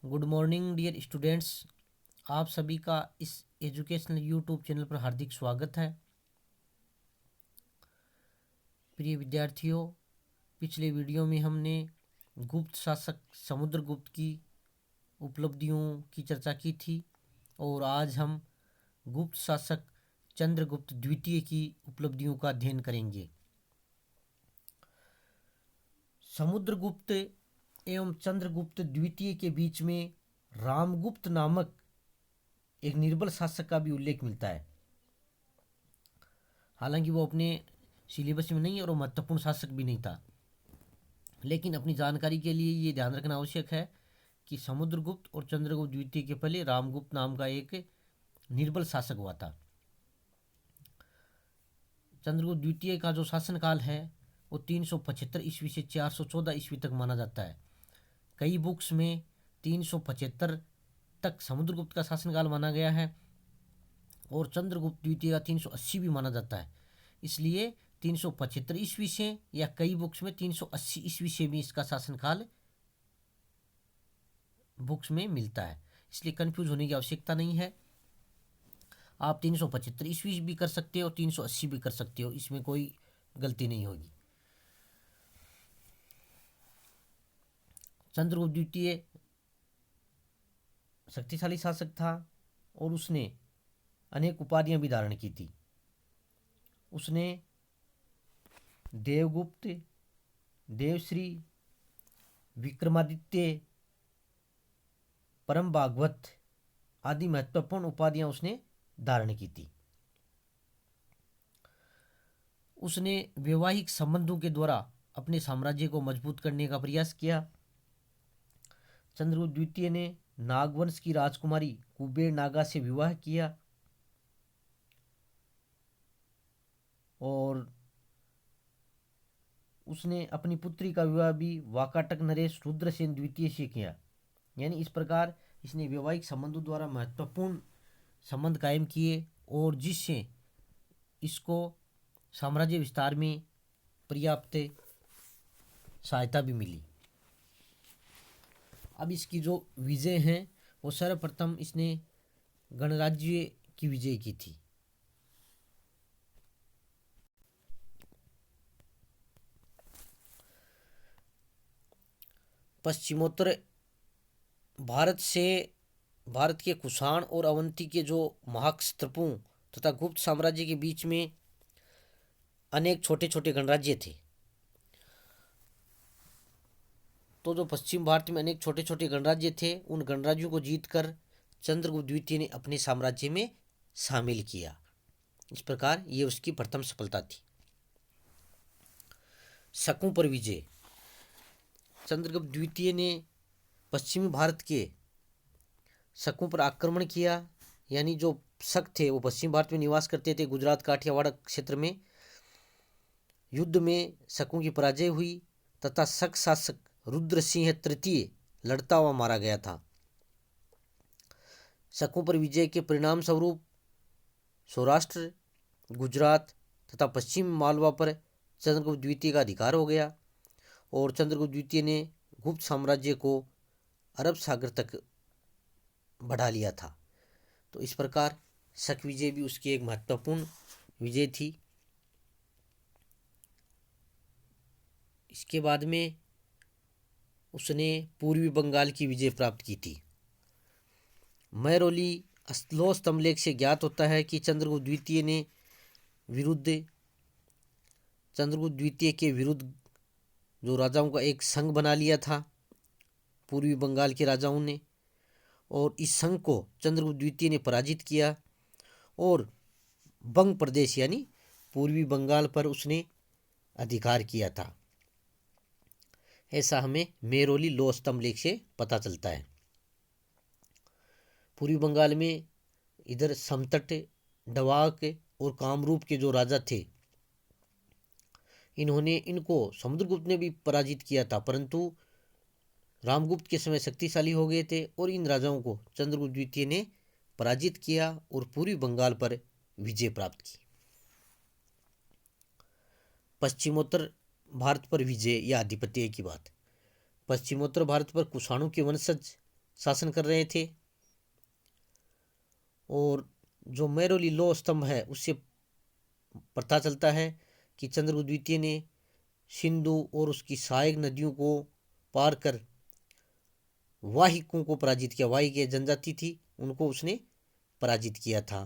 Good morning dear students. आप सभी का इस एजुकेशनल यूट्यूब चैनल पर हार्दिक स्वागत है। प्रिय विद्यार्थियों, पिछले वीडियो में हमने गुप्त शासक समुद्रगुप्त की उपलब्धियों की चर्चा की थी और आज हम गुप्त शासक चंद्रगुप्त द्वितीय की उपलब्धियों का अध्ययन करेंगे। समुद्रगुप्त एवं चंद्रगुप्त द्वितीय के बीच में रामगुप्त नामक एक निर्बल शासक का भी उल्लेख मिलता है। हालांकि वो अपने सिलेबस में नहीं है और वो महत्वपूर्ण शासक भी नहीं था, लेकिन अपनी जानकारी के लिए ये ध्यान रखना आवश्यक है कि समुद्रगुप्त और चंद्रगुप्त द्वितीय के पहले रामगुप्त नाम का एक निर्बल शासक हुआ था। चंद्रगुप्त द्वितीय का जो शासनकाल है वो 375 ईस्वी से 414 ईस्वी तक माना जाता है। कई बुक्स में 375 तक समुद्रगुप्त का शासनकाल माना गया है और चंद्रगुप्त द्वितीय का 380 भी माना जाता है। इसलिए 375 ईस्वी से या कई बुक्स में 380 ईस्वी से भी इसका शासनकाल बुक्स में मिलता है। इसलिए कंफ्यूज होने की आवश्यकता नहीं है। आप 375 ईस्वी भी कर सकते हो, 380 भी कर सकते हो, इसमें कोई गलती नहीं होगी। चंद्रगुप्त द्वितीय शक्तिशाली शासक था और उसने अनेक उपाधियां भी धारण की थी। उसने देवगुप्त, देवश्री, विक्रमादित्य, परम भागवत आदि महत्वपूर्ण उपाधियां उसने धारण की थी। उसने वैवाहिक संबंधों के द्वारा अपने साम्राज्य को मजबूत करने का प्रयास किया। चंद्रगुप्त द्वितीय ने नागवंश की राजकुमारी कुबेर नागा से विवाह किया और उसने अपनी पुत्री का विवाह भी वाकाटक नरेश रुद्रसेन द्वितीय से किया। यानी इस प्रकार इसने वैवाहिक संबंधों द्वारा महत्वपूर्ण संबंध कायम किए और जिससे इसको साम्राज्य विस्तार में पर्याप्त सहायता भी मिली। अब इसकी जो विजय हैं वो सर्वप्रथम इसने गणराज्य की विजय की थी। पश्चिमोत्तर भारत के कुषाण और अवंती के जो महाक्षत्रपों तथा गुप्त साम्राज्य के बीच में अनेक छोटे छोटे गणराज्य थे। तो जो पश्चिम भारत में अनेक छोटे छोटे गणराज्य थे, उन गणराज्यों को जीतकर चंद्रगुप्त द्वितीय ने अपने साम्राज्य में शामिल किया। इस प्रकार ये उसकी प्रथम सफलता थी। शकों पर विजय। चंद्रगुप्त द्वितीय ने पश्चिमी भारत के शकों पर आक्रमण किया। यानी जो शक थे वो पश्चिम भारत में निवास करते थे, गुजरात काठियावाड़ क्षेत्र में। युद्ध में शकों की पराजय हुई तथा शक शासक रुद्रसिंह तृतीय लड़ता हुआ मारा गया था। शकों पर विजय के परिणाम स्वरूप सौराष्ट्र, गुजरात तथा पश्चिम मालवा पर चंद्रगुप्त द्वितीय का अधिकार हो गया और चंद्रगुप्त द्वितीय ने गुप्त साम्राज्य को अरब सागर तक बढ़ा लिया था। तो इस प्रकार शक विजय भी उसकी एक महत्वपूर्ण विजय थी। इसके बाद में उसने पूर्वी बंगाल की विजय प्राप्त की थी। मैरोली अस्लो स्तंभलेख से ज्ञात होता है कि चंद्रगुप्त द्वितीय के विरुद्ध जो राजाओं का एक संघ बना लिया था पूर्वी बंगाल के राजाओं ने, और इस संघ को चंद्रगुप्त द्वितीय ने पराजित किया और बंग प्रदेश यानी पूर्वी बंगाल पर उसने अधिकार किया था। ऐसा हमें मेरोली लो स्तंभलेख से पता चलता है। पूर्वी बंगाल में इधर समतट, डवाक और कामरूप के जो राजा थे, इनको समुद्रगुप्त ने भी पराजित किया था, परंतु रामगुप्त के समय शक्तिशाली हो गए थे और इन राजाओं को चंद्रगुप्त द्वितीय ने पराजित किया और पूर्वी बंगाल पर विजय प्राप्त की। पश्चिमोत्तर भारत पर विजय या आधिपत्य की बात। पश्चिमोत्तर भारत पर कुषाणों के वंशज शासन कर रहे थे। और जो मेरोली लौह स्तंभ है उससे पता चलता है कि चंद्रगुप्त द्वितीय ने सिंधु और उसकी सहायक नदियों को पार कर वाहिकों को पराजित किया। वाहिक ये जनजाति थी, उनको उसने पराजित किया था।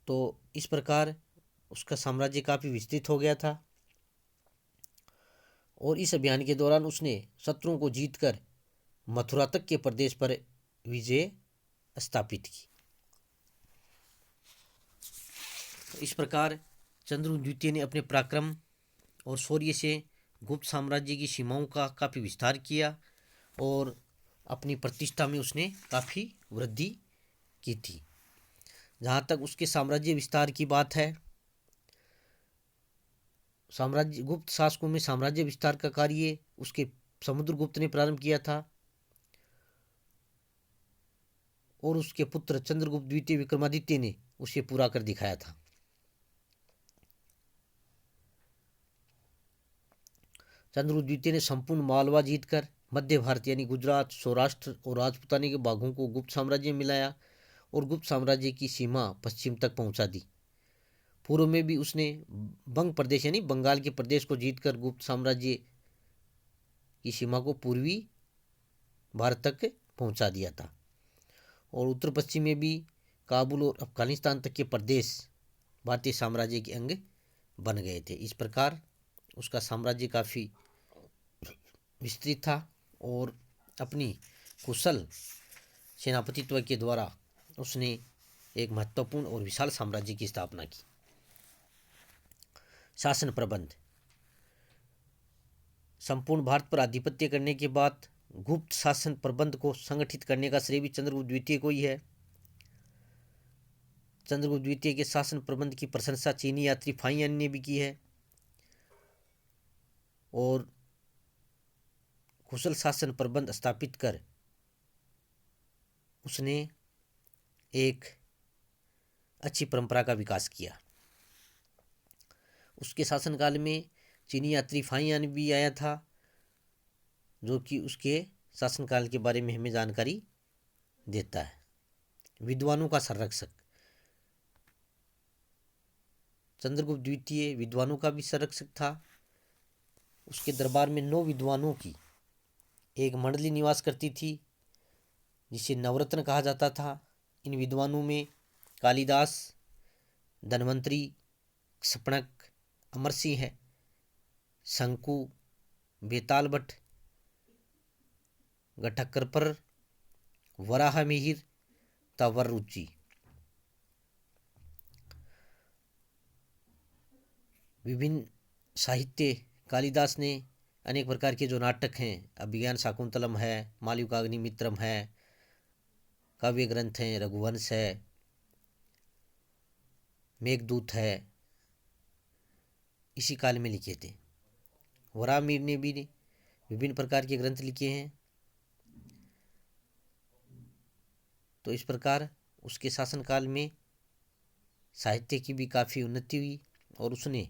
तो इस प्रकार उसका साम्राज्य काफ़ी विस्तृत हो गया था। और इस अभियान के दौरान उसने शत्रुओं को जीतकर मथुरा तक के प्रदेश पर विजय स्थापित की। इस प्रकार चंद्रगुप्त द्वितीय ने अपने पराक्रम और शौर्य से गुप्त साम्राज्य की सीमाओं का काफ़ी विस्तार किया और अपनी प्रतिष्ठा में उसने काफ़ी वृद्धि की थी। जहाँ तक उसके साम्राज्य विस्तार की बात है, साम्राज्य गुप्त शासकों में साम्राज्य विस्तार का कार्य उसके समुद्रगुप्त ने प्रारंभ किया था और उसके पुत्र चंद्रगुप्त द्वितीय विक्रमादित्य ने उसे पूरा कर दिखाया था। चंद्रगुप्त द्वितीय ने संपूर्ण मालवा जीतकर मध्य भारत यानी गुजरात, सौराष्ट्र और राजपूताना के भागों को गुप्त साम्राज्य में मिलाया और गुप्त साम्राज्य की सीमा पश्चिम तक पहुंचा दी। पूर्व में भी उसने बंग प्रदेश यानी बंगाल के प्रदेश को जीतकर गुप्त साम्राज्य की सीमा को पूर्वी भारत तक पहुंचा दिया था। और उत्तर पश्चिम में भी काबुल और अफगानिस्तान तक के प्रदेश भारतीय साम्राज्य के अंग बन गए थे। इस प्रकार उसका साम्राज्य काफ़ी विस्तृत था और अपनी कुशल सेनापतित्व के द्वारा उसने एक महत्वपूर्ण और विशाल साम्राज्य की स्थापना की। शासन प्रबंध। संपूर्ण भारत पर आधिपत्य करने के बाद गुप्त शासन प्रबंध को संगठित करने का श्रेय भी चंद्रगुप्त द्वितीय को ही है। चंद्रगुप्त द्वितीय के शासन प्रबंध की प्रशंसा चीनी यात्री फाहियान ने भी की है और कुशल शासन प्रबंध स्थापित कर उसने एक अच्छी परंपरा का विकास किया। उसके शासनकाल में चीनी यात्री फाहियान भी आया था, जो कि उसके शासनकाल के बारे में हमें जानकारी देता है। विद्वानों का संरक्षक। चंद्रगुप्त द्वितीय विद्वानों का भी संरक्षक था। उसके दरबार में 9 विद्वानों की एक मंडली निवास करती थी, जिसे नवरत्न कहा जाता था। इन विद्वानों में कालिदास, धन्वंतरी, क्षपणक, अमरसिंह, शंकु, बेताल भट्ट, घटकरपर, वराहमिहिर, तवररुचि। विभिन्न साहित्य कालिदास ने अनेक प्रकार के जो नाटक हैं, अभिज्ञान शाकुंतलम है, मालविकाग्निमित्रम है, काव्य ग्रंथ हैं, रघुवंश है, मेघदूत है, इसी काल में लिखे थे। वराहमिहिर ने भी विभिन्न प्रकार के ग्रंथ लिखे हैं। तो इस प्रकार उसके शासनकाल में साहित्य की भी काफ़ी उन्नति हुई और उसने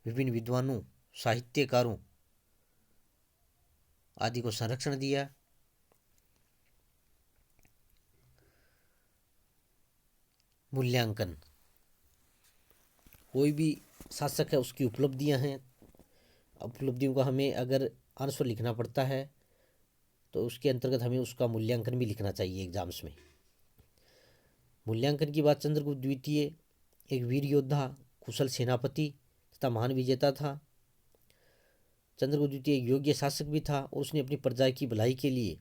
विभिन्न विद्वानों, साहित्यकारों आदि को संरक्षण दिया। मूल्यांकन। कोई भी शासक है उसकी उपलब्धियां हैं, उपलब्धियों का हमें अगर आंसर लिखना पड़ता है तो उसके अंतर्गत हमें उसका मूल्यांकन भी लिखना चाहिए एग्जाम्स में। मूल्यांकन की बात, चंद्रगुप्त द्वितीय एक वीर योद्धा, कुशल सेनापति तथा महान विजेता था। चंद्रगुप्त द्वितीय एक योग्य शासक भी था और उसने अपनी प्रजा की भलाई के लिए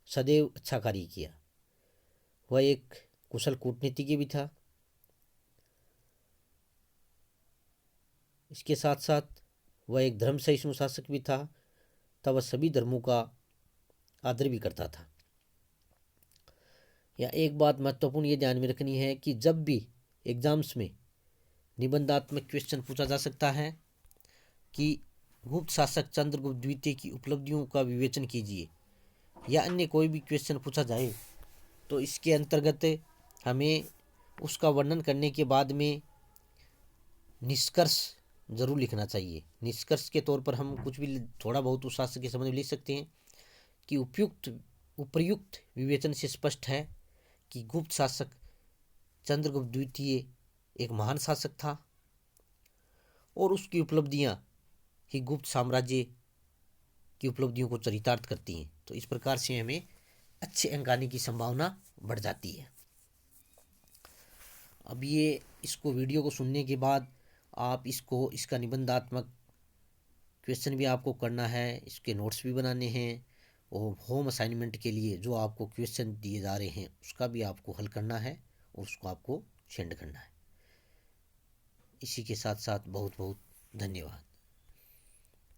सदैव अच्छा कार्य किया। वह एक कुशल कूटनीतिज्ञ भी था। इसके साथ साथ वह एक धर्म सहिष्णु शासक भी था, तब वह सभी धर्मों का आदर भी करता था। या एक बात महत्वपूर्ण ये ध्यान में रखनी है कि जब भी एग्जाम्स में निबंधात्मक क्वेश्चन पूछा जा सकता है कि गुप्त शासक चंद्रगुप्त द्वितीय की उपलब्धियों का विवेचन कीजिए, या अन्य कोई भी क्वेश्चन पूछा जाए तो इसके अंतर्गत हमें उसका वर्णन करने के बाद में निष्कर्ष ज़रूर लिखना चाहिए। निष्कर्ष के तौर पर हम कुछ भी थोड़ा बहुत उस शासक के संबंध में लिख सकते हैं कि उपर्युक्त विवेचन से स्पष्ट है कि गुप्त शासक चंद्रगुप्त द्वितीय एक महान शासक था और उसकी उपलब्धियां ही गुप्त साम्राज्य की उपलब्धियों को चरितार्थ करती हैं। तो इस प्रकार से हमें अच्छे अंक आने की संभावना बढ़ जाती है। अब ये इसको वीडियो को सुनने के बाद आप इसका निबंधात्मक क्वेश्चन भी आपको करना है, इसके नोट्स भी बनाने हैं और होम असाइनमेंट के लिए जो आपको क्वेश्चन दिए जा रहे हैं उसका भी आपको हल करना है और उसको आपको सेंड करना है। इसी के साथ साथ बहुत बहुत धन्यवाद।